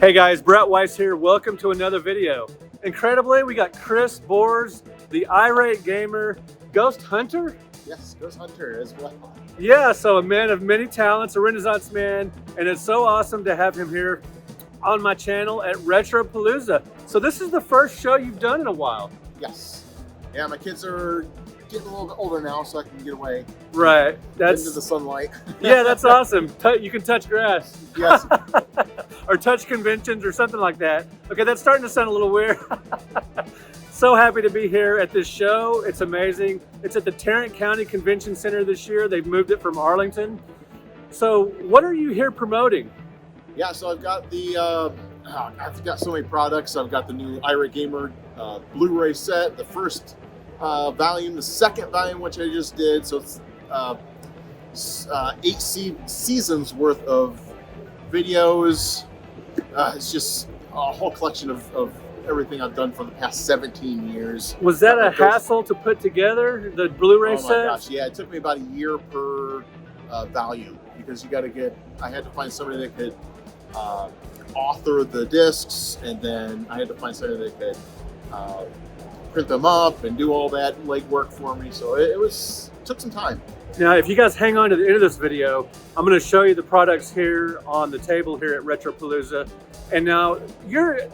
Hey guys, Brett Weiss here. Welcome to another video. Incredibly, we got Chris Bors, the Irate gamer, ghost hunter? Yes, ghost hunter as well. Yeah, so a man of many talents, a Renaissance man, and it's so awesome to have him here on my channel at Retropalooza. So this is the first show you've done in a while. Yes. Yeah, my kids are getting a little bit older now, so I can get away. Right. That's into the sunlight. Yeah, that's awesome. You can touch grass. Yes. Or touch conventions or something like that. Okay, that's starting to sound a little weird. So happy to be here at this show. It's amazing. It's at the Tarrant County Convention Center this year. They've moved it from Arlington. So what are you here promoting? Yeah, so I've got the, I've got so many products. I've got the new Irate Gamer Blu-ray set, the first volume, the second volume, which I just did. So it's 8 seasons worth of videos. It's just a whole collection of everything I've done for the past 17 years. Was that a hassle to put together, the Blu-ray set? Oh my gosh, yeah, it took me about a year per volume, because you got to get, I had to find somebody that could author the discs, and then I had to find somebody that could print them up and do all that legwork for me. So it took some time. Now, if you guys hang on to the end of this video, I'm going to show you the products here on the table here at Retropalooza. And now,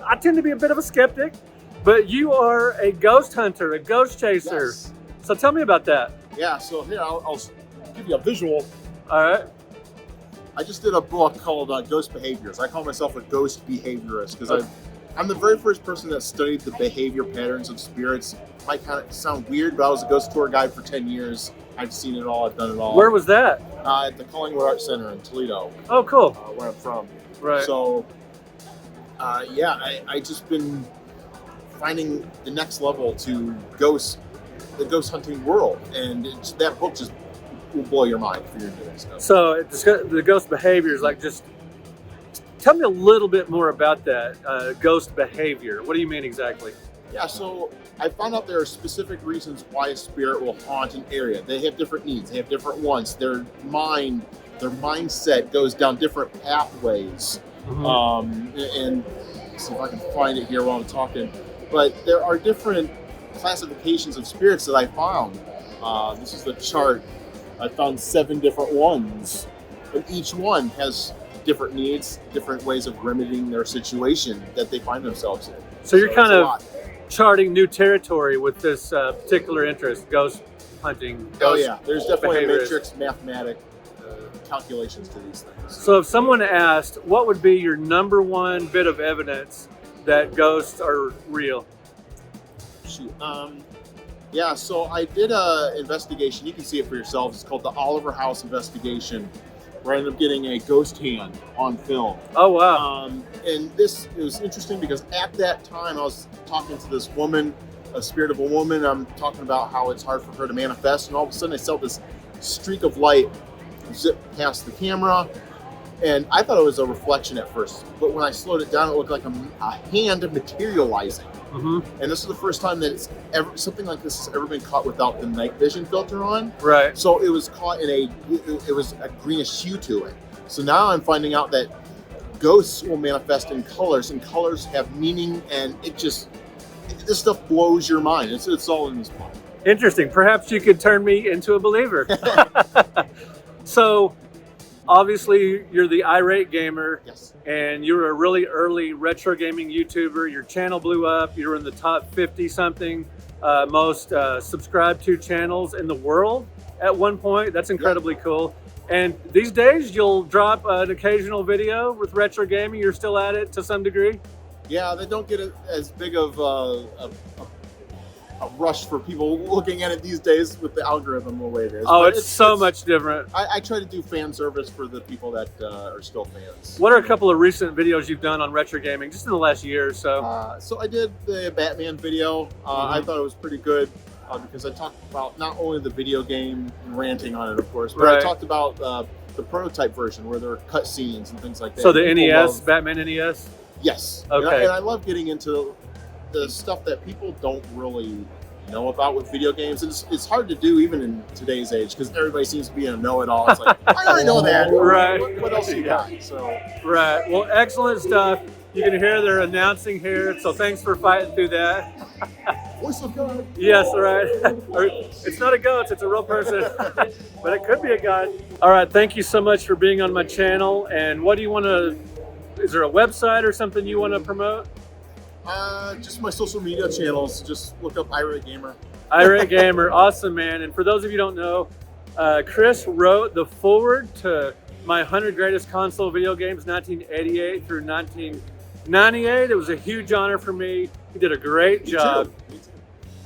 I tend to be a bit of a skeptic, but you are a ghost hunter, a ghost chaser. Yes. So tell me about that. Yeah, so here, I'll give you a visual. All right. I just did a book called Ghost Behaviors. I call myself a ghost behaviorist because I'm the very first person that studied the behavior patterns of spirits. It might kind of sound weird, but I was a ghost tour guide for 10 years. I've seen it all, I've done it all. Where was that? At the Collingwood Art Center in Toledo. Oh, cool. Where I'm from. Right. So, yeah, I just been finding the next level to the ghost hunting world. And that book just will blow your mind if you're into that stuff. So the ghost behaviors, like, just tell me a little bit more about that ghost behavior. What do you mean exactly? Yeah, so I found out there are specific reasons why a spirit will haunt an area. They have different needs, they have different wants. Their mindset goes down different pathways. Mm-hmm. And let's see if I can find it here while I'm talking. But there are different classifications of spirits that I found. This is the chart. I found 7 different ones, and each one has different needs, different ways of remedying their situation that they find themselves in. So you're kind of charting new territory with this particular interest, ghost hunting. Oh yeah, there's definitely a matrix mathematic calculations to these things. So if someone asked, what would be your #1 bit of evidence that ghosts are real? Shoot. Yeah, so I did an investigation. You can see it for yourselves. It's called the Oliver House investigation, where I ended up getting a ghost hand on film. Oh, wow. And it was interesting because at that time I was talking to this woman, a spirit of a woman. I'm talking about how it's hard for her to manifest, and all of a sudden I saw this streak of light zip past the camera, and I thought it was a reflection at first, but when I slowed it down, it looked like a hand materializing. Mm-hmm. And this is the first time that something like this has ever been caught without the night vision filter on. Right. So it was caught it was a greenish hue to it. So now I'm finding out that ghosts will manifest in colors, and colors have meaning, and this stuff blows your mind. It's all in this book. Interesting. Perhaps you could turn me into a believer. So, obviously, you're the Irate gamer. Yes. And you're a really early retro gaming YouTuber. Your channel blew up. You're in the top 50-something most subscribed to channels in the world at one point. That's incredibly cool. And these days, you'll drop an occasional video with retro gaming. You're still at it to some degree? Yeah, they don't get as big of a rush for people looking at it these days with the algorithm the way it is. Oh, it's so much different. I try to do fan service for the people that are still fans. What are a couple of recent videos you've done on retro gaming, just in the last year or so? So I did the Batman video. I thought it was pretty good because I talked about not only the video game and ranting on it, of course, but I talked about the prototype version where there are cutscenes and things like that. So the NES, Batman NES? Yes. Okay. And I love getting into the stuff that people don't really know about with video games. It's hard to do even in today's age because everybody seems to be a know-it-all. It's like, I already know that. Right. What else you got? So. Right. Well, excellent stuff. You can hear they're announcing here, so thanks for fighting through that. Voice of God. Yes, right. Or, it's not a ghost, it's a real person, but it could be a god. All right, thank you so much for being on my channel. And what do you want to, is there a website or something you want to promote? Just my social media channels. Just look up Irate Gamer. Irate Gamer, awesome, man. And for those of you who don't know, Chris wrote the foreword to my 100 Greatest Console Video Games, 1988 through 1998. It was a huge honor for me. He did a great job. Me too.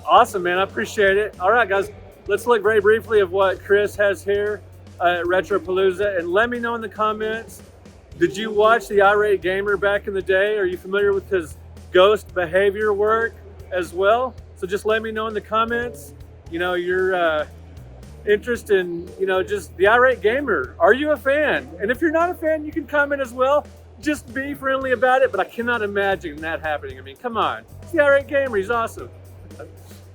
Awesome, man. I appreciate it. All right, guys, let's look very briefly at what Chris has here at Retropalooza, and let me know in the comments, did you watch the Irate Gamer back in the day? Are you familiar with his ghost behavior work as well? So just let me know in the comments, you know, your interest in, you know, just the Irate Gamer. Are you a fan? And if you're not a fan, you can comment as well. Just be friendly about it, but I cannot imagine that happening. I mean, come on. It's the Irate Gamer. He's awesome.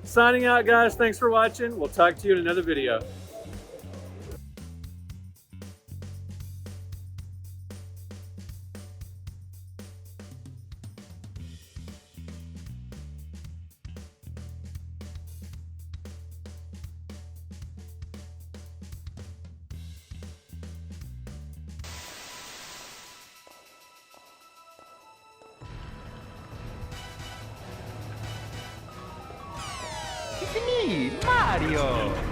Signing out, guys. Thanks for watching. We'll talk to you in another video. It's me, Mario!